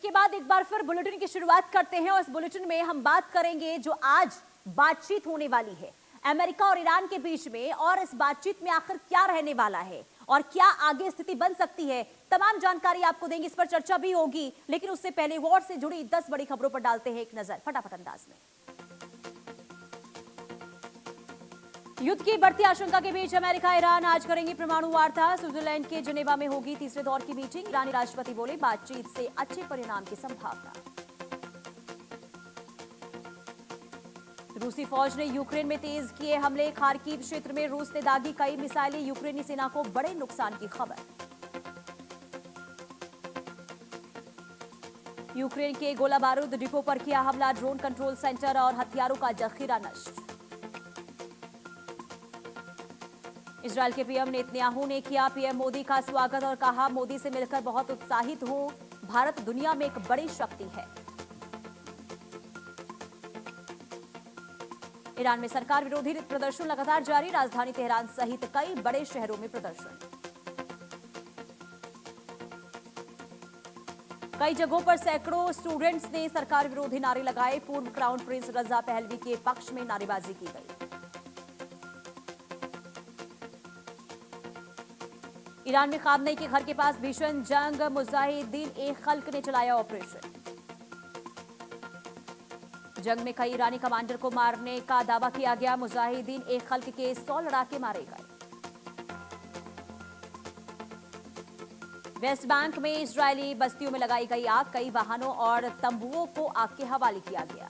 के बाद एक बार फिर बुलेटिन की शुरुआत करते हैं और इस बुलेटिन में हम बात करेंगे जो आज बातचीत होने वाली है अमेरिका और ईरान के बीच में, और इस बातचीत में आखिर क्या रहने वाला है और क्या आगे स्थिति बन सकती है, तमाम जानकारी आपको देंगे। इस पर चर्चा भी होगी, लेकिन उससे पहले वॉर से जुड़ी 10 बड़ी खबरों पर डालते हैं एक नजर फटाफट अंदाज में। युद्ध की बढ़ती आशंका के बीच अमेरिका ईरान आज करेंगी परमाणु वार्ता। स्विट्जरलैंड के जिनेवा में होगी तीसरे दौर की मीटिंग। ईरानी राष्ट्रपति बोले बातचीत से अच्छे परिणाम की संभावना। रूसी फौज ने यूक्रेन में तेज किए हमले। खार्किव क्षेत्र में रूस ने दागी कई मिसाइलें। यूक्रेनी सेना को बड़े नुकसान की खबर। यूक्रेन के गोला बारूद डिपो पर किया हमला। ड्रोन कंट्रोल सेंटर और हथियारों का जखीरा नष्ट। इजरायल के पीएम नेतन्याहू ने किया पीएम मोदी का स्वागत और कहा मोदी से मिलकर बहुत उत्साहित हूं। भारत दुनिया में एक बड़ी शक्ति है। ईरान में सरकार विरोधी प्रदर्शन लगातार जारी। राजधानी तेहरान सहित कई बड़े शहरों में प्रदर्शन। कई जगहों पर सैकड़ों स्टूडेंट्स ने सरकार विरोधी नारे लगाए। पूर्व क्राउन प्रिंस रजा पहलवी के पक्ष में नारेबाजी की गई। ईरान में खामनेई के घर के पास भीषण जंग। मुजाहिदीन ए खल्क ने चलाया ऑपरेशन। जंग में कई ईरानी कमांडर को मारने का दावा किया गया। मुजाहिदीन ए खल्क के 100 लड़ाके मारे गए। वेस्ट बैंक में इजरायली बस्तियों में लगाई गई आग। कई वाहनों और तंबुओं को आग के हवाले किया गया।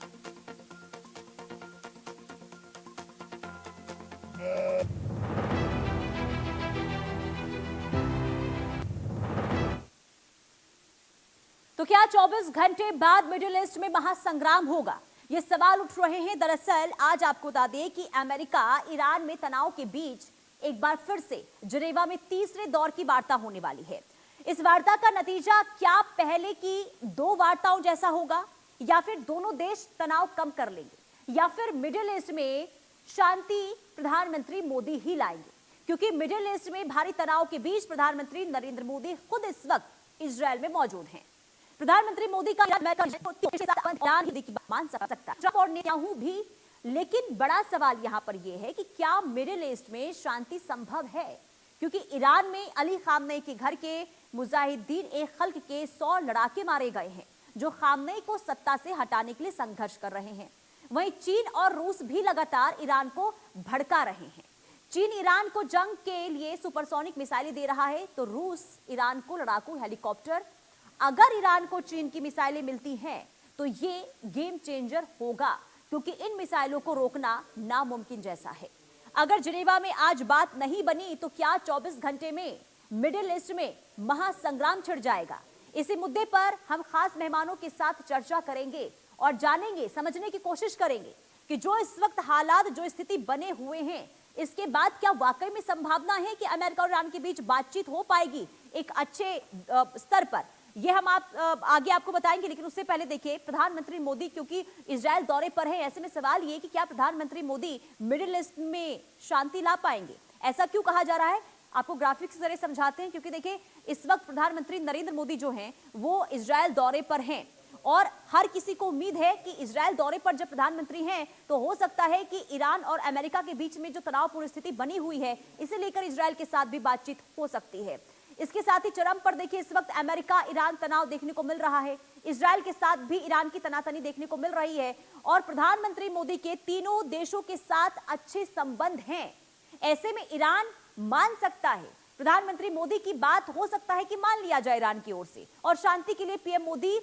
तो क्या 24 घंटे बाद मिडिल ईस्ट में महासंग्राम होगा? ये सवाल उठ रहे हैं। दरअसल आज आपको बता दें कि अमेरिका ईरान में तनाव के बीच एक बार फिर से जिनेवा में तीसरे दौर की वार्ता होने वाली है। इस वार्ता का नतीजा क्या पहले की 2 वार्ताओं जैसा होगा, या फिर दोनों देश तनाव कम कर लेंगे, या फिर मिडिल ईस्ट में शांति प्रधानमंत्री मोदी ही लाएंगे? क्योंकि मिडिल ईस्ट में भारी तनाव के बीच प्रधानमंत्री नरेंद्र मोदी खुद इस वक्त इजरायल में मौजूद हैं। प्रधानमंत्री मोदी का मान सकता ट्रंप और नेतन्याहू भी, लेकिन बड़ा सवाल यहां पर यह है कि क्या मिडिल ईस्ट में शांति संभव है? क्योंकि ईरान में अली खामनेई के घर के मुजाहिदीन ए खल्क के 100 लड़ाके मारे गए हैं, जो खामनेई को सत्ता से हटाने के लिए संघर्ष कर रहे हैं। वहीं चीन और रूस भी लगातार ईरान को भड़का रहे हैं। चीन ईरान को जंग के लिए सुपरसोनिक मिसाइलें दे रहा है, तो रूस ईरान को लड़ाकू हेलीकॉप्टर। अगर ईरान को चीन की मिसाइलें मिलती हैं तो ये गेम चेंजर होगा, क्योंकि इन मिसाइलों को रोकना नामुमकिन जैसा है। अगर जिनेवा में आज बात नहीं बनी तो क्या 24 घंटे में मिडिल ईस्ट में महासंग्राम छिड़ जाएगा? इसी मुद्दे पर हम खास मेहमानों के साथ चर्चा करेंगे और जानेंगे, समझने की कोशिश करेंगे कि जो इस वक्त हालात, जो स्थिति बने हुए हैं, इसके बाद क्या वाकई में संभावना है कि अमेरिका और ईरान के बीच बातचीत हो पाएगी एक अच्छे स्तर पर? ये हम आगे आपको बताएंगे, लेकिन उससे पहले देखिए प्रधानमंत्री मोदी क्योंकि इजरायल दौरे पर है, ऐसे में सवाल ये कि क्या प्रधानमंत्री मोदी मिडिल ईस्ट में शांति ला पाएंगे? ऐसा क्यों कहा जा रहा है, आपको ग्राफिक्स जरिए समझाते हैं। क्योंकि देखिए इस वक्त प्रधानमंत्री नरेंद्र मोदी जो हैं वो इजरायल दौरे पर हैं, और हर किसी को उम्मीद है कि इजरायल दौरे पर जब प्रधानमंत्री हैं तो हो सकता है कि ईरान और अमेरिका के बीच में जो तनावपूर्ण स्थिति बनी हुई है, इसे लेकर इजरायल के साथ भी बातचीत हो सकती है। इसके साथ ही चरम पर देखिए इस वक्त अमेरिका ईरान तनाव देखने को मिल रहा है। इजरायल के साथ भी ईरान की तनातनी देखने को मिल रही है, और प्रधानमंत्री मोदी के तीनों देशों के साथ अच्छे संबंध हैं। ऐसे में ईरान मान सकता है, प्रधानमंत्री मोदी की बात हो सकता है कि मान लिया जाए ईरान की ओर से, और शांति के लिए पीएम मोदी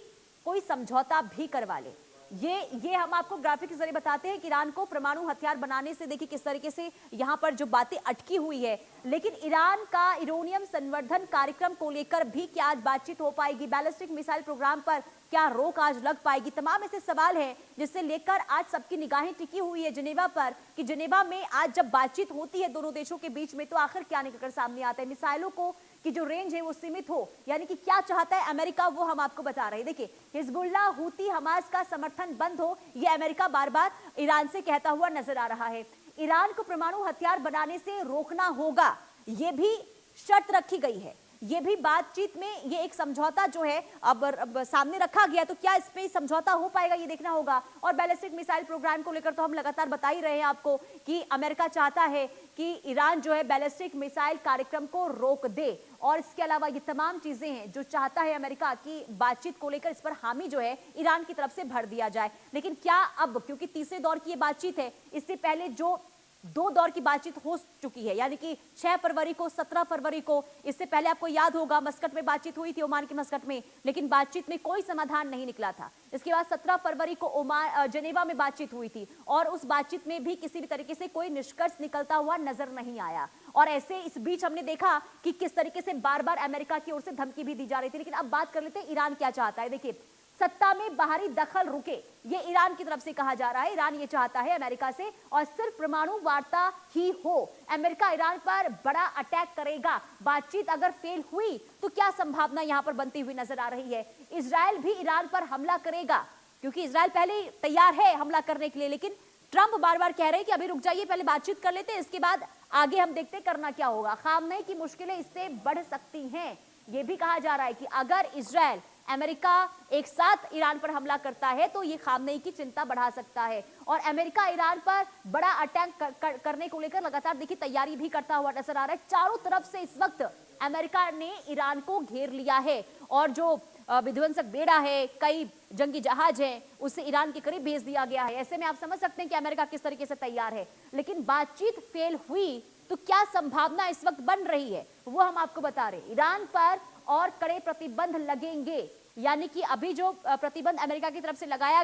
कोई समझौता भी करवा ले। ये हम आपको ग्राफिक के जरिए बताते हैं कि ईरान को परमाणु हथियार बनाने से देखिए किस तरीके से यहां पर जो बातें अटकी हुई है। लेकिन ईरान का यूरेनियम संवर्धन कार्यक्रम को लेकर भी क्या आज बातचीत हो पाएगी? बैलिस्टिक मिसाइल प्रोग्राम पर क्या रोक आज लग पाएगी? तमाम ऐसे सवाल हैं जिससे लेकर आज सबकी निगाहें टिकी हुई है जिनेवा पर, कि जिनेवा में आज जब बातचीत होती है दोनों देशों के बीच में तो आखिर क्या निकलकर सामने आता है। मिसाइलों को की जो रेंज है वो सीमित हो, यानी कि क्या चाहता है अमेरिका, वो हम आपको बता रहे हैं। देखिए हिजबुल्लाह, हूती, हमास का समर्थन बंद हो, ये अमेरिका बार बार ईरान से कहता हुआ नजर आ रहा है। ईरान को परमाणु हथियार बनाने से रोकना होगा, ये भी शर्त रखी गई है। ये भी बातचीत में ये एक समझौता जो है अब सामने रखा गया, तो क्या इस पे समझौता हो पाएगा ये देखना होगा। और बैलिस्टिक मिसाइल प्रोग्राम को लेकर तो हम लगातार बता ही रहे हैं आपको कि अमेरिका चाहता है कि ईरान जो है बैलिस्टिक मिसाइल कार्यक्रम को रोक दे, और इसके अलावा ये तमाम चीजें हैं जो चाहता है अमेरिका की बातचीत को लेकर इस पर हामी जो है ईरान की तरफ से भर दिया जाए। लेकिन क्या अब, क्योंकि तीसरे दौर की ये बातचीत है, इससे पहले जो 2 दौर की बातचीत हो चुकी है, यानी कि 6 फरवरी को, 17 फरवरी को, इससे पहले आपको याद होगा मस्कट में बातचीत हुई थी, ओमान के मस्कट में, लेकिन बातचीत में कोई समाधान नहीं निकला था। इसके बाद 17 फरवरी को ओमान जेनेवा में बातचीत हुई थी, और उस बातचीत में भी किसी भी तरीके से कोई निष्कर्ष निकलता हुआ नजर नहीं आया। और ऐसे इस बीच हमने देखा कि किस तरीके से बार बार अमेरिका की ओर से धमकी भी दी जा रही थी। लेकिन अब बात कर लेते हैं ईरान क्या चाहता है। देखिए, सत्ता में बाहरी दखल रुके, ये ईरान की तरफ से कहा जा रहा है। ईरान ये चाहता है अमेरिका से और सिर्फ परमाणु वार्ता ही हो। अमेरिका ईरान पर बड़ा अटैक करेगा। बातचीत अगर फेल हुई तो क्या संभावना यहां पर बनती हुई नजर आ रही है। इजराइल भी ईरान पर हमला करेगा, क्योंकि इजराइल पहले ही तैयार है हमला करने के लिए, लेकिन ट्रंप बार बार कह रहे हैं कि अभी रुक जाइए, पहले बातचीत कर लेते हैं, इसके बाद आगे हम देखते हैं करना क्या होगा। खामनेई की मुश्किलें इससे बढ़ सकती हैं। यह भी कहा जा रहा है कि अगर इजराइल अमेरिका एक साथ ईरान पर हमला करता है तो ये खामनेई की चिंता बढ़ा सकता है। और अमेरिका ईरान पर बड़ा अटैक करने को लेकर लगातार देखिए तैयारी भी करता हुआ नजर आ रहा है। चारों तरफ से इस वक्त अमेरिका ने ईरान को घेर लिया है, और जो विध्वंसक बेड़ा है, कई जंगी जहाज हैं, उसे ईरान के करीब भेज दिया गया है। ऐसे में आप समझ सकते हैं कि अमेरिका किस तरीके से तैयार है। लेकिन बातचीत फेल हुई तो क्या संभावना इस वक्त बन रही है वो हम आपको बता रहे हैं। ईरान पर और कड़े प्रतिबंध लगेंगे, यानी कि अभी जो प्रतिबंध अमेरिका की तरफ से लगाया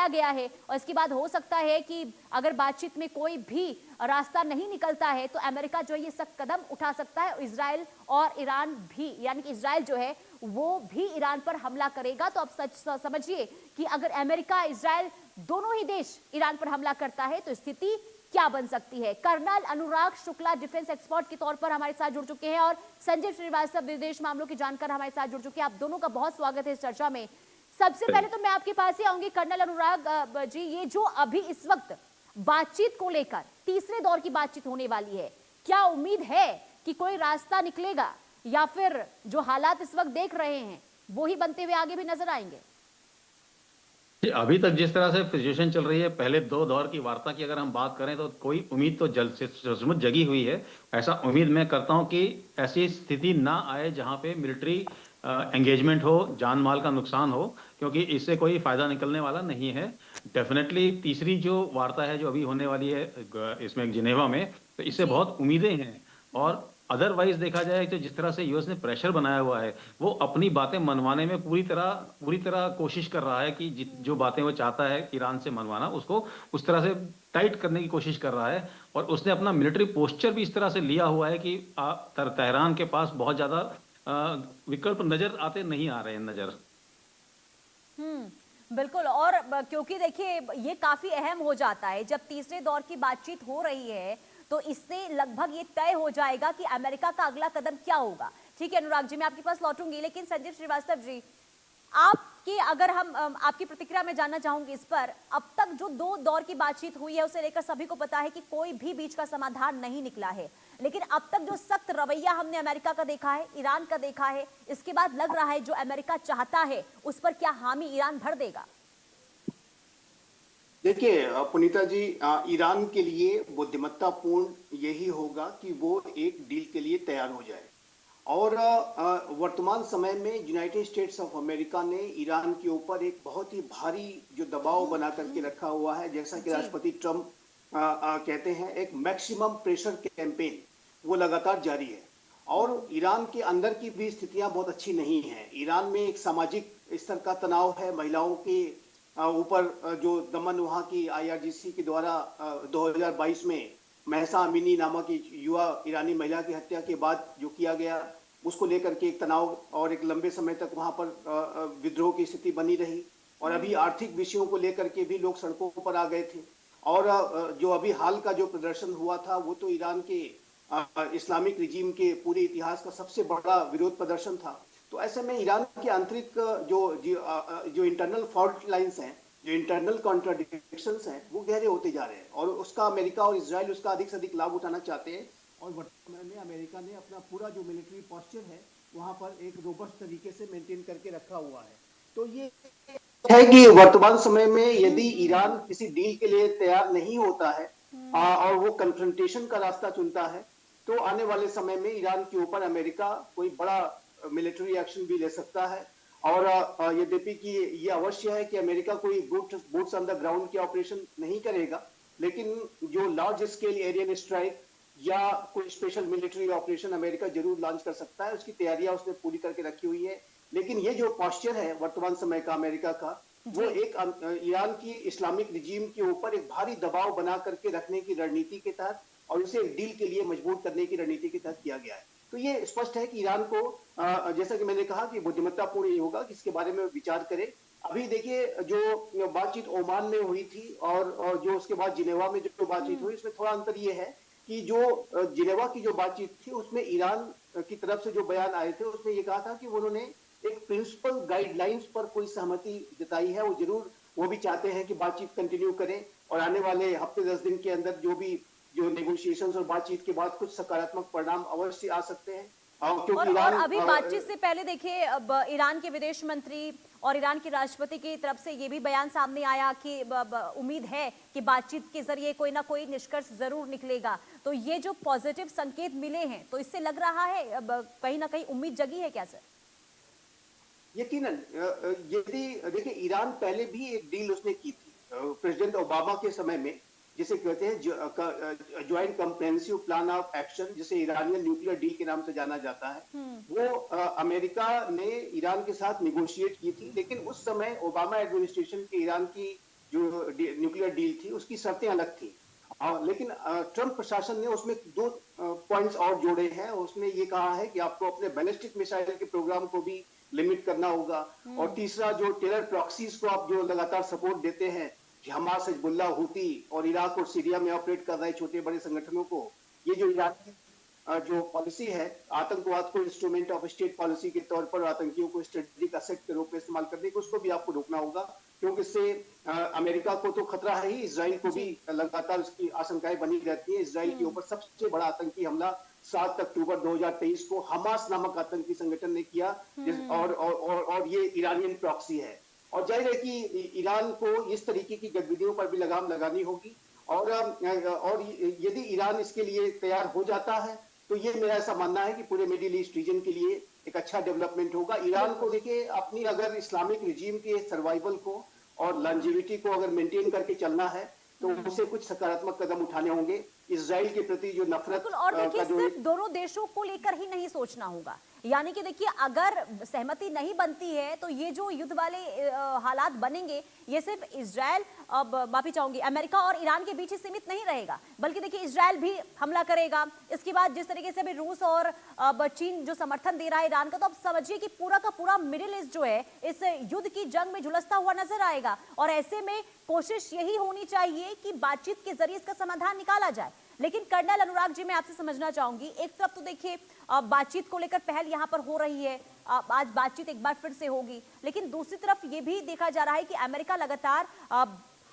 गया है, और इसके बाद हो सकता है कि अगर बातचीत में कोई भी रास्ता नहीं निकलता है तो अमेरिका जो ये सख्त कदम उठा सकता है। इजराइल और ईरान भी, यानी कि इजराइल जो है वो भी ईरान पर हमला करेगा। तो अब सच समझिए कि अगर अमेरिका इजराइल दोनों ही देश ईरान पर हमला करता है तो स्थिति क्या बन सकती है। कर्नल अनुराग शुक्ला डिफेंस एक्सपर्ट के तौर पर हमारे साथ जुड़ चुके हैं, और संजीव श्रीवास्तव विदेश मामलों की जानकार हमारे साथ जुड़ चुके हैं। आप दोनों का बहुत स्वागत है इस चर्चा में। सबसे पहले तो मैं आपके पास ही आऊंगी कर्नल अनुराग जी, ये जो अभी इस वक्त बातचीत को लेकर तीसरे दौर की बातचीत होने वाली है, क्या उम्मीद है कि कोई रास्ता निकलेगा, या फिर जो हालात इस वक्त देख रहे हैं वो ही बनते हुए आगे भी नजर आएंगे? अभी तक जिस तरह से सिचुएशन चल रही है, पहले 2 दौर की वार्ता की अगर हम बात करें तो कोई उम्मीद तो जल्द से सचमुच जगी हुई है। ऐसा उम्मीद मैं करता हूं कि ऐसी स्थिति ना आए जहां पे मिलिट्री एंगेजमेंट हो, जान माल का नुकसान हो, क्योंकि इससे कोई फायदा निकलने वाला नहीं है। डेफिनेटली तीसरी जो वार्ता है जो अभी होने वाली है इसमें जिनेवा में, तो इससे बहुत उम्मीदें हैं। और अदरवाइज देखा जाए तो जिस तरह से यूएस ने प्रेशर बनाया हुआ है, वो अपनी बातें मनवाने में पूरी तरह कोशिश कर रहा है कि जो बातें वो चाहता है ईरान से मनवाना, उसको उस तरह से टाइट करने की कोशिश कर रहा है। और उसने अपना मिलिट्री पोस्चर भी इस तरह से लिया हुआ है कि तेहरान के पास बहुत ज्यादा विकल्प नजर आते नहीं आ रहे हैं नजर। बिल्कुल। और क्योंकि देखिए ये काफी अहम हो जाता है जब तीसरे दौर की बातचीत हो रही है, तो इससे लगभग ये तय हो जाएगा कि अमेरिका का अगला कदम क्या होगा। ठीक है अनुराग जी, मैं आपके पास लौटूंगी, लेकिन संजीव श्रीवास्तव जी, आपकी अगर हम आपकी प्रतिक्रिया में जानना चाहूंगी इस पर। अब तक जो 2 दौर की बातचीत हुई है उसे लेकर सभी को पता है कि कोई भी बीच का समाधान नहीं निकला है, लेकिन अब तक जो सख्त रवैया हमने अमेरिका का देखा है, ईरान का देखा है, इसके बाद लग रहा है जो अमेरिका चाहता है उस पर क्या हामी ईरान भर देगा? देखिए पुनीता जी, ईरान के लिए बुद्धिमत्तापूर्ण यही होगा कि वो एक डील के लिए तैयार हो जाए। और वर्तमान समय में यूनाइटेड स्टेट्स ऑफ अमेरिका ने ईरान के ऊपर एक बहुत ही भारी जो दबाव बना करके रखा हुआ है, जैसा कि राष्ट्रपति ट्रंप कहते हैं, एक मैक्सिमम प्रेशर कैंपेन वो लगातार जारी है। और ईरान के अंदर की भी स्थितियां बहुत अच्छी नहीं है। ईरान में एक सामाजिक स्तर का तनाव है, महिलाओं के ऊपर जो दमन वहाँ की IRGC के द्वारा 2022 में महसा अमीनी नामक युवा ईरानी महिला की हत्या के बाद जो किया गया, उसको लेकर के एक तनाव और एक लंबे समय तक वहाँ पर विद्रोह की स्थिति बनी रही। और अभी आर्थिक विषयों को लेकर के भी लोग सड़कों पर आ गए थे। और जो अभी हाल का जो प्रदर्शन हुआ था वो तो ईरान के इस्लामिक रिजीम के पूरे इतिहास का सबसे बड़ा विरोध प्रदर्शन था। तो ऐसे में ईरान के आंतरिक जो इंटरनल फॉल्ट लाइंस हैं, जो इंटरनल कॉन्ट्राडिक्शंस हैं, वो गहरे होते जा रहे हैं। और उसका अमेरिका और इजराइल उसका अधिक से अधिक लाभ उठाना चाहते हैं। और वर्तमान में अमेरिका ने अपना पूरा जो मिलिट्री पॉस्चर है वहां पर एक रोबस्ट तरीके से मेंटेन करके रखा हुआ है। तो ये है कि वर्तमान समय में यदि ईरान किसी डील के लिए तैयार नहीं होता है और वो कन्फ्रंटेशन का रास्ता चुनता है, तो आने वाले समय में ईरान के ऊपर अमेरिका कोई बड़ा मिलिट्री एक्शन भी ले सकता है। और यद्यपि कि ये अवश्य है कि अमेरिका कोई बूट्स ऑन द ग्राउंड के ऑपरेशन नहीं करेगा, लेकिन जो लार्ज स्केल एरियल स्ट्राइक या कोई स्पेशल मिलिट्री ऑपरेशन अमेरिका जरूर लॉन्च कर सकता है, उसकी तैयारियां उसने पूरी करके रखी हुई है। लेकिन ये जो पॉस्चर है वर्तमान समय का अमेरिका का, वो एक ईरान की इस्लामिक रिजीम के ऊपर एक भारी दबाव बना करके रखने की रणनीति के तहत और उसे एक डील के लिए मजबूर करने की रणनीति के तहत किया गया है। तो ये स्पष्ट है कि ईरान को जैसा कि मैंने कहा कि बुद्धिमत्तापूर्ण ये होगा कि इसके बारे में विचार करे। अभी देखिए जो बातचीत ओमान में हुई थी और जो उसके बाद जिनेवा में जो बातचीत हुई, इसमें थोड़ा अंतर ये है कि जो जिनेवा की जो बातचीत थी उसमें ईरान की तरफ से जो बयान आए थे उसमें ये कहा था कि उन्होंने एक प्रिंसिपल गाइडलाइंस पर कोई सहमति जताई है। वो जरूर वो भी चाहते हैं कि बातचीत कंटिन्यू करें और आने वाले हफ्ते 10 दिन के अंदर जो नेगोशिएशंस और बातचीत के बाद कुछ सकारात्मक परिणाम अवश्य आ सकते हैं। क्योंकि और अभी बातचीत से पहले देखिए, अब ईरान के विदेश मंत्री और ईरान के राष्ट्रपति की तरफ से ये भी बयान सामने आया कि उम्मीद है कि बातचीत के जरिए कोई ना कोई निष्कर्ष जरूर निकलेगा। तो ये जो पॉजिटिव संकेत मिले हैं, तो इससे लग रहा है कहीं ना कहीं उम्मीद जगी है क्या सर? यकीनन यदि देखिए ईरान पहले भी एक डील उसने की थी प्रेसिडेंट ओबामा के समय में, जिसे कहते हैं joint comprehensive plan of action, जिसे ईरानियन न्यूक्लियर डील के नाम से जाना जाता है। वो अमेरिका ने ईरान के साथ निगोशिएट की थी, लेकिन उस समय ओबामा एडमिनिस्ट्रेशन के ईरान की जो न्यूक्लियर डील थी उसकी शर्तें अलग थी। लेकिन ट्रंप प्रशासन ने उसमें 2 पॉइंट्स और जोड़े हैं। उसमें ये कहा है कि आपको अपने बैलिस्टिक मिसाइल के प्रोग्राम को भी लिमिट करना होगा, और तीसरा जो टेरर प्रॉक्सीज को आप जो लगातार सपोर्ट देते हैं, हमास, हिजबुल्लाह, हुती और इराक और सीरिया में ऑपरेट कर रहे छोटे बड़े संगठनों को, ये जो ईरान की जो पॉलिसी है आतंकवाद को इंस्ट्रूमेंट ऑफ स्टेट पॉलिसी के तौर पर आतंकियों को स्ट्रेटेजिक असेट के रूप में इस्तेमाल करने को, उसको भी आपको रोकना होगा, क्योंकि इससे अमेरिका को तो खतरा है ही, इजराइल को भी लगातार उसकी आशंकाएं बनी रहती है। इजराइल के ऊपर सबसे बड़ा आतंकी हमला 7 अक्टूबर 2023 को हमास नामक आतंकी संगठन ने किया, और ये ईरानियन प्रॉक्सी है। और जाहिर है कि ईरान को इस तरीके की गतिविधियों पर भी लगाम लगानी होगी, और यदि ईरान इसके लिए तैयार हो जाता है तो ये मेरा ऐसा मानना है कि पूरे मिडिल ईस्ट रीजन के लिए एक अच्छा डेवलपमेंट होगा। ईरान को देखिए, अपनी अगर इस्लामिक रिजीम के सर्वाइवल को और लॉन्जेविटी को अगर मेंटेन करके चलना है तो उसे कुछ सकारात्मक कदम उठाने होंगे। इजराइल के प्रति जो नफरत और देखिए सिर्फ दोनों देशों को लेकर ही नहीं सोचना होगा, यानी कि देखिए अगर सहमति नहीं बनती है तो ये जो युद्ध वाले हालात बनेंगे, ये सिर्फ इजराइल, अब माफी चाहूंगी, अमेरिका और ईरान के बीच ही सीमित नहीं रहेगा, बल्कि देखिए इजराइल भी हमला करेगा। इसके बाद जिस तरीके से अभी रूस और चीन जो समर्थन दे रहा है ईरान का, तो अब समझिए कि पूरा का पूरा मिडिल ईस्ट जो है इस युद्ध की जंग में झुलसता हुआ नजर आएगा। और ऐसे में कोशिश यही होनी चाहिए कि बातचीत के जरिए इसका समाधान निकाला जाए। लेकिन कर्नल अनुराग जी, मैं आपसे समझना चाहूंगी, एक तरफ तो देखिए बातचीत को लेकर पहल यहां पर हो रही है, आज बातचीत एक बार फिर से होगी, लेकिन दूसरी तरफ ये भी देखा जा रहा है कि अमेरिका लगातार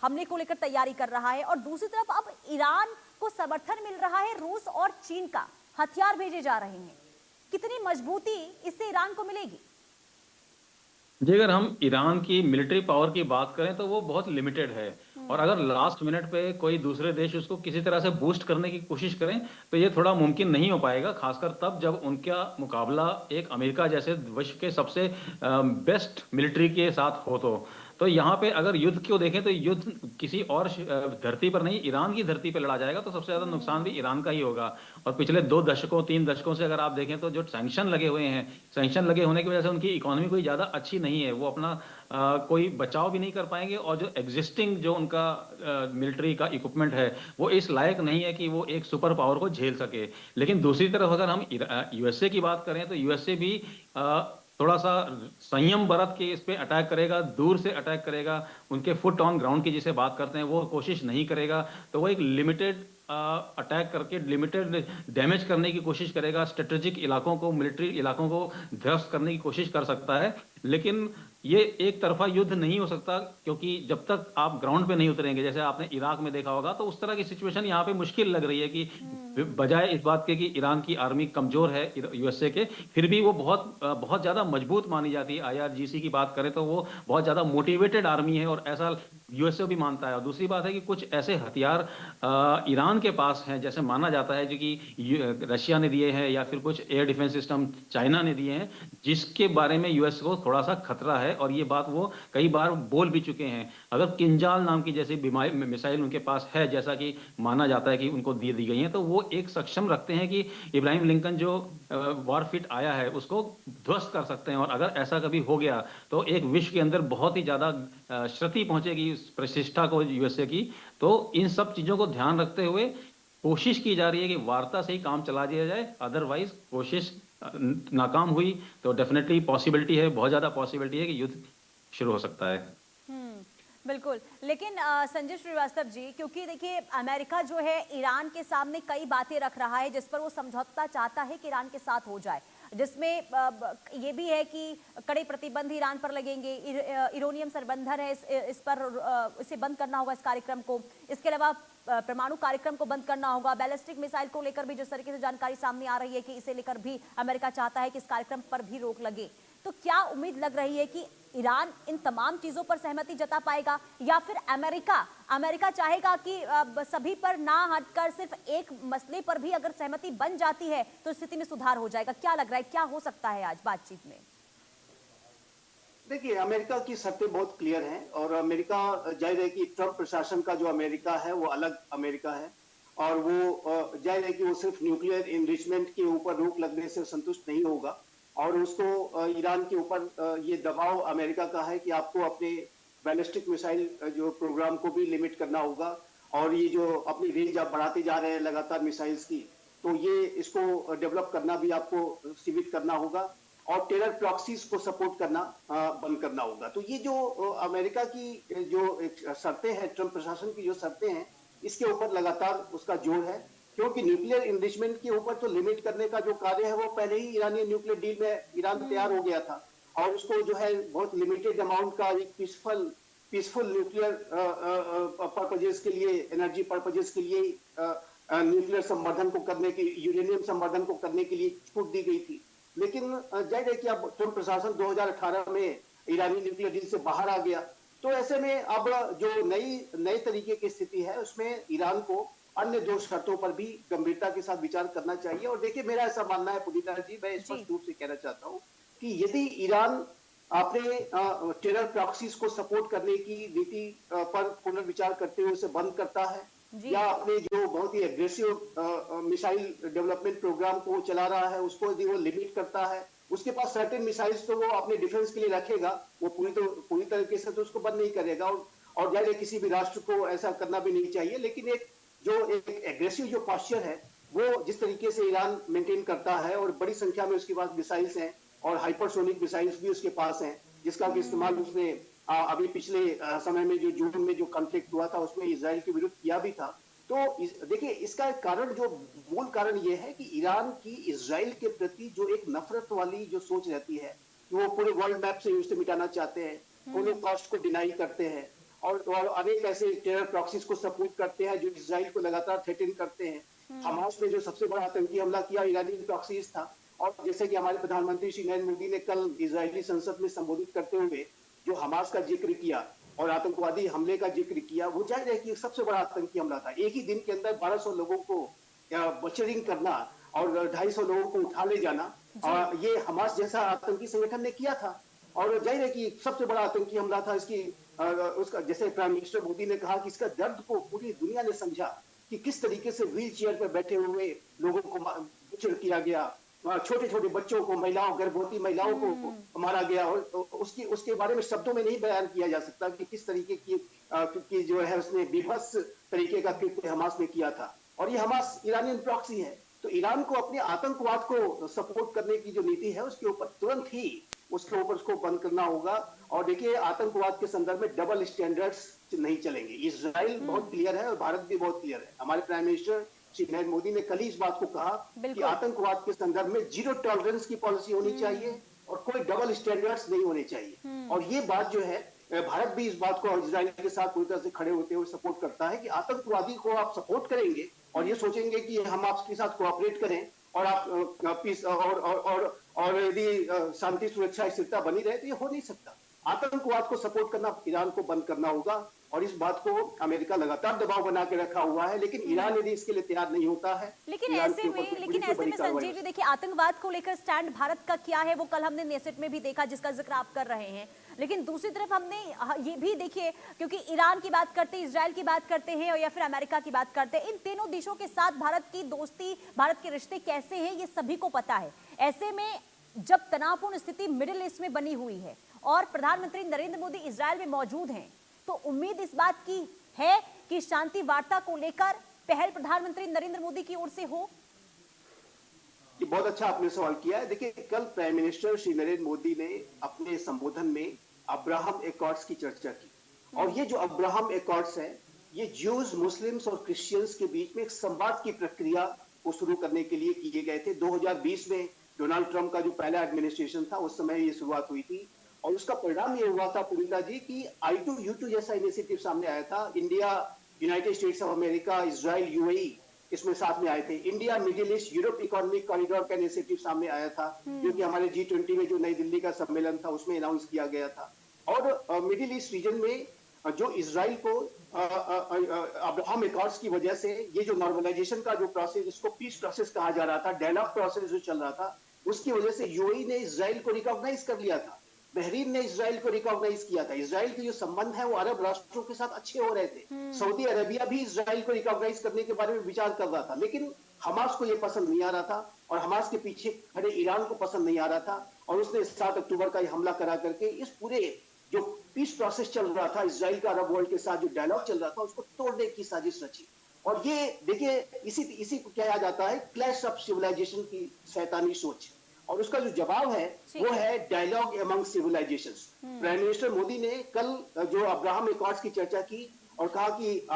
हमले को लेकर तैयारी कर रहा है, और दूसरी तरफ अब ईरान को समर्थन मिल रहा है रूस और चीन का, हथियार भेजे जा रहे हैं। कितनी मजबूती इससे ईरान को मिलेगी? जी, अगर हम ईरान की मिलिट्री पावर की बात करें तो वो बहुत लिमिटेड है, और अगर लास्ट मिनट पे कोई दूसरे देश उसको किसी तरह से बूस्ट करने की कोशिश करें तो ये थोड़ा मुमकिन नहीं हो पाएगा, खासकर तब जब उनका मुकाबला एक अमेरिका जैसे विश्व के सबसे बेस्ट मिलिट्री के साथ हो। तो यहाँ पे अगर युद्ध को देखें तो युद्ध किसी और धरती पर नहीं, ईरान की धरती पर लड़ा जाएगा, तो सबसे ज्यादा नुकसान भी ईरान का ही होगा। और पिछले 2 दशकों 3 दशकों से अगर आप देखें तो जो सैंक्शन लगे हुए हैं, सैंक्शन लगे होने की वजह से उनकी इकोनॉमी कोई ज्यादा अच्छी नहीं है, वो अपना कोई बचाव भी नहीं कर पाएंगे, और जो एग्जिस्टिंग जो उनका मिलिट्री का इक्विपमेंट है वो इस लायक नहीं है कि वो एक सुपर पावर को झेल सके। लेकिन दूसरी तरफ अगर हम यूएसए की बात करें तो यूएसए भी थोड़ा सा संयम बरत के इस पे अटैक करेगा, दूर से अटैक करेगा, उनके फुट ऑन ग्राउंड की जिसे बात करते हैं वो कोशिश नहीं करेगा। तो वो एक लिमिटेड अटैक करके लिमिटेड डैमेज करने की कोशिश करेगा, स्ट्रेटेजिक इलाकों को, मिलिट्री इलाकों को ध्वस्त करने की कोशिश कर सकता है। लेकिन ये एक तरफा युद्ध नहीं हो सकता, क्योंकि जब तक आप ग्राउंड पे नहीं उतरेंगे, जैसे आपने इराक में देखा होगा, तो उस तरह की सिचुएशन यहाँ पे मुश्किल लग रही है कि बजाय इस बात के कि ईरान की आर्मी कमजोर है यूएसए के, फिर भी वो बहुत ज्यादा मजबूत मानी जाती है। आईआरजीसी की बात करें तो वो बहुत ज्यादा मोटिवेटेड आर्मी है, और ऐसा यूएसए भी मानता है। और दूसरी बात है कि कुछ ऐसे हथियार ईरान के पास हैं, जैसे माना जाता है जो कि रशिया ने दिए हैं, या फिर कुछ एयर डिफेंस सिस्टम चाइना ने दिए हैं, जिसके बारे में यूएस को थोड़ा सा खतरा है, और ये बात वो कई बार बोल भी चुके हैं। अगर किंजाल नाम की जैसी मिसाइल उनके पास है, जैसा कि माना जाता है कि उनको दी गई है, तो वो एक सक्षम रखते हैं कि इब्राहिम लिंकन जो वॉरफिट आया है उसको ध्वस्त कर सकते हैं। और अगर ऐसा कभी हो गया तो एक विश्व के अंदर बहुत ही ज्यादा क्षति पहुंचेगी प्रतिष्ठा को यूएसए की। तो इन सब चीजों को ध्यान रखते हुए कोशिश की जा रही है कि वार्ता से ही काम चला दिया जाए, अदरवाइज कोशिश नाकाम हुई तो डेफिनेटली पॉसिबिलिटी है, बहुत ज्यादा पॉसिबिलिटी है कि युद्ध शुरू हो सकता है। बिल्कुल। लेकिन संजय श्रीवास्तव जी, क्योंकि देखिए अमेरिका जो है ईरान के सामने कई बातें रख रहा है जिस पर वो समझौता चाहता है कि ईरान के साथ हो जाए, जिसमें ये भी है कि कड़े प्रतिबंध ईरान पर लगेंगे, यूरेनियम सरबंधन है, इस पर इसे बंद करना होगा, इस कार्यक्रम को। इसके अलावा परमाणु कार्यक्रम को बंद करना होगा। बैलिस्टिक मिसाइल को लेकर भी जिस तरीके से जानकारी सामने आ रही है कि इसे लेकर भी अमेरिका चाहता है कि इस कार्यक्रम पर भी रोक लगे। तो क्या उम्मीद लग रही है कि ईरान इन तमाम चीजों पर सहमति जता पाएगा, या फिर अमेरिका चाहेगा कि सभी पर ना हटकर सिर्फ एक मसले पर भी अगर सहमति बन जाती है तो स्थिति में सुधार हो जाएगा? क्या लग रहा है, क्या हो सकता है आज बातचीत में? देखिए, अमेरिका की शर्तें बहुत क्लियर हैं, और अमेरिका जाहिर है कि ट्रंप प्रशासन का जो अमेरिका है वो अलग अमेरिका है, और वो जाहिर है कि वो सिर्फ न्यूक्लियर इनरिचमेंट के ऊपर रोक लगने से संतुष्ट नहीं होगा, और उसको ईरान के ऊपर ये दबाव अमेरिका का है कि आपको अपने बैलिस्टिक मिसाइल जो प्रोग्राम को भी लिमिट करना होगा, और ये जो अपनी रेंज आप बढ़ाते जा रहे हैं लगातार मिसाइल्स की, तो ये इसको डेवलप करना भी आपको सीमित करना होगा, और टेरर प्रॉक्सीज को सपोर्ट करना बंद करना होगा। तो ये जो अमेरिका की जो शर्तें हैं, ट्रंप प्रशासन की जो शर्तें हैं, इसके ऊपर लगातार उसका जोर है, क्योंकि न्यूक्लियर इनरिचमेंट के ऊपर तो लिमिट करने का जो कार्य है वो पहले ही ईरानी न्यूक्लियर डील में ईरान तैयार हो गया था, और उसको जो है बहुत लिमिटेड अमाउंट का एक पीसफुल न्यूक्लियर पर्पजेस के लिए, एनर्जी पर्पजेस के लिए न्यूक्लियर संवर्धन को करने की, यूरेनियम संवर्धन को करने के लिए छूट दी गई थी। लेकिन जाहिर है कि अब ट्रंप प्रशासन 2018 में ईरानी न्यूक्लियर डील से बाहर आ गया, तो ऐसे में अब जो नए तरीके की स्थिति है उसमें ईरान को अन्य दो शर्तों पर भी गंभीरता के साथ विचार करना चाहिए। और देखिए, मेरा ऐसा मानना है पुनीता जी, मैं स्पष्ट रूप से कहना चाहता हूँ कि यदि ईरान अपने टेरर प्रॉक्सीज को सपोर्ट करने की नीति पर पुनर्विचार करते हुए उसे बंद करता है, या अपने जो बहुत ही एग्रेसिव मिसाइल डेवलपमेंट प्रोग्राम को चला रहा है उसको यदि वो लिमिट करता है, उसके पास सर्टेन मिसाइल्स तो वो अपने डिफेंस के लिए रखेगा, वो पूरी तरीके से तो उसको बंद नहीं करेगा, और जाहिर है किसी भी राष्ट्र को ऐसा करना भी नहीं चाहिए। लेकिन एक एग्रेसिव जो पॉस्चर है वो जिस तरीके से ईरान मेंटेन करता है, और बड़ी संख्या में उसके पास मिसाइल्स हैं, और हाइपरसोनिक मिसाइल्स भी उसके पास हैं, जिसका इस्तेमाल उसने अभी पिछले समय में जो जून में जो कॉन्फ्लिक्ट हुआ था उसमें इजराइल के विरुद्ध किया भी था। तो देखिए, इसका एक कारण, जो मूल कारण ये है कि ईरान की इजराइल के प्रति जो एक नफरत वाली जो सोच रहती है, वो पूरे वर्ल्ड मैप से उसे मिटाना चाहते हैं, होलोकॉस्ट को डिनाई करते हैं, और अनेक ऐसे टेरर प्रॉक्सीज को सपोर्ट करते हैं जो इजराइल को लगातार थ्रेटन करते हैं। हमास ने जो सबसे बड़ा आतंकी हमला किया ईरानी प्रॉक्सीज था, और जैसे कि हमारे प्रधानमंत्री श्री नरेंद्र मोदी ने कल इजरायली संसद में संबोधित करते हुए जो हमास का जिक्र किया और आतंकवादी हमले का जिक्र किया, वो जाहिर है कि सबसे बड़ा आतंकी हमला था। एक ही दिन के अंदर 1200 लोगों को बचरिंग करना और 250 लोगों को उठा ले जाना, ये हमास जैसा आतंकी संगठन ने किया था, और जाहिर है कि सबसे बड़ा आतंकी हमला था। उसका जैसे प्राइम मिनिस्टर मोदी ने कहा कि इसका दर्द को पूरी दुनिया ने समझा कि किस तरीके से व्हील चेयर पर बैठे हुए लोगों को बचर किया गया, छोटे छोटे बच्चों को, महिलाओं, गर्भवती महिलाओं को मारा गया, और उसके बारे में शब्दों में नहीं बयान किया जा सकता कि किस तरीके की जो है उसने विभत्स तरीके का कृत्य हमास ने किया था। और ये हमास ईरानियन प्रॉक्सी है, तो ईरान को अपने आतंकवाद को सपोर्ट करने की जो नीति है उसके ऊपर तुरंत ही उसको बंद करना होगा। और देखिए, आतंकवाद के संदर्भ में डबल स्टैंडर्ड्स नहीं चलेंगे। इजराइल बहुत क्लियर है और भारत भी बहुत क्लियर है। हमारे प्राइम मिनिस्टर श्री नरेंद्र मोदी ने कल ही इस बात को कहा कि बिल्कुल। आतंकवाद के संदर्भ में जीरो टॉलरेंस की पॉलिसी होनी चाहिए और कोई डबल स्टैंडर्ड्स नहीं होने चाहिए। और ये बात जो है, भारत भी इस बात को इजराइल के साथ पूरी तरह से खड़े होते हुए सपोर्ट करता है कि आतंकवादी को आप सपोर्ट करेंगे और ये सोचेंगे कि हम आपके साथ कोऑपरेट करें और आप पीस और यदि शांति सुरक्षा स्थिरता बनी रहे तो ये हो नहीं सकता। आतंकवाद को सपोर्ट करना ईरान को बंद करना होगा और इस बात को अमेरिका लगातार दबाव बना के रखा हुआ है, लेकिन ईरान यदि इसके लिए तैयार नहीं होता है, लेकिन ईरान ऐसे के ऊपर में तो बड़ी से बड़ी संजीव कार्रवाई जी देखिए, आतंकवाद को लेकर स्टैंड भारत का क्या है वो कल हमने नेसेट में भी देखा, जिसका जिक्र आप कर रहे हैं। लेकिन दूसरी तरफ हमने ये भी देखिए, क्योंकि ईरान की बात करते हैं, इजराइल की बात करते हैं और या फिर अमेरिका की बात करते हैं, इन तीनों देशों के साथ भारत की दोस्ती, भारत के रिश्ते कैसे हैं ये सभी को पता है। ऐसे में जब तनावपूर्ण स्थिति मिडिल ईस्ट में बनी हुई है और प्रधानमंत्री नरेंद्र मोदी इजराइल में मौजूद हैं, तो उम्मीद इस बात की है कि शांति वार्ता को लेकर पहल प्रधानमंत्री नरेंद्र मोदी की ओर से हो। ये बहुत अच्छा आपने सवाल किया है। देखिए, कल प्राइम मिनिस्टर श्री नरेंद्र मोदी ने अपने संबोधन में अब्राहम एकॉर्ड्स की चर्चा की और ये जो अब्राहम एकॉर्ड्स है, ये ज्यूज, मुस्लिम्स और क्रिश्चियंस के बीच में एक संवाद की प्रक्रिया को शुरू करने के लिए किए गए थे। 2020 में डोनाल्ड ट्रंप का जो पहला एडमिनिस्ट्रेशन था उस समय ये शुरुआत हुई थी और उसका परिणाम ये हुआ था पूर्णिता जी कि I2U2 जैसा इनिशिएटिव सामने आया था। India, United states of America, Israel, UAE इसमें साथ में आए थे। India middle east Europe economic corridor का इनिशिएटिव सामने आया था, जो कि हमारे G20 में जो नई दिल्ली का सम्मेलन था उसमें अनाउंस किया गया था। और मिडिल ईस्ट रीजन में जो इजराइल को अब्राहम एकॉर्ड्स की वजह से ये जो नॉर्मलाइजेशन का जो प्रोसेस, इसको पीस प्रोसेस कहा जा रहा था, डायलॉग प्रोसेस जो चल रहा था, उसकी वजह से यूएई ने इजराइल को रिकॉग्नाइज कर लिया था, बहरीन ने इजराइल को रिकॉग्नाइज किया था। इजराइल के जो संबंध है वो अरब राष्ट्रों के साथ अच्छे हो रहे थे। सऊदी अरेबिया भी इजराइल को रिकॉग्नाइज करने के बारे में विचार कर रहा था, लेकिन हमास को ये पसंद नहीं आ रहा था और हमास के पीछे खड़े ईरान को पसंद नहीं आ रहा था और उसने 7 अक्टूबर का ये हमला करा करके इस पूरे जो पीस प्रोसेस चल रहा था, इजराइल का अरब वर्ल्ड के साथ जो डायलॉग चल रहा था, उसको तोड़ने की साजिश रची। और ये देखिए, इसी को कहा जाता है क्लैश ऑफ सिविलाइजेशन की शैतानी सोच। और उसका जो जवाब है वो है dialogue among civilisations. Prime minister Modi ने कल जो अब्राहम एकॉर्ड्स की चर्चा की और कहा कि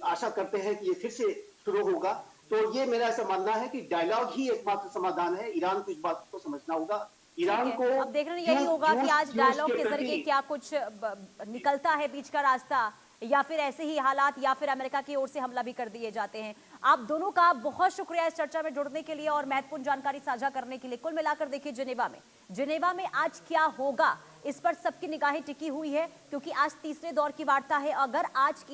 आशा करते हैं कि ये फिर से शुरू होगा। तो ये मेरा ऐसा मानना है कि डायलॉग ही एकमात्र समाधान है। ईरान को इस बात को समझना होगा। ईरान को अब देख रहे हैं यही होगा कि आज डायलॉग के जरिए क्या कुछ निकलता है बीच का रास्ता, या फिर ऐसे ही हालात, या फिर अमेरिका की ओर से हमला भी कर दिए जाते हैं। आप दोनों का बहुत शुक्रिया इस चर्चा में जुड़ने के लिए और महत्वपूर्ण जानकारी साझा करने के लिए। कुल मिलाकर देखिए, जिनेवा में आज क्या होगा इस पर सबकी निगाहें टिकी हुई है, क्योंकि आज तीसरे दौर की वार्ता है। अगर आज की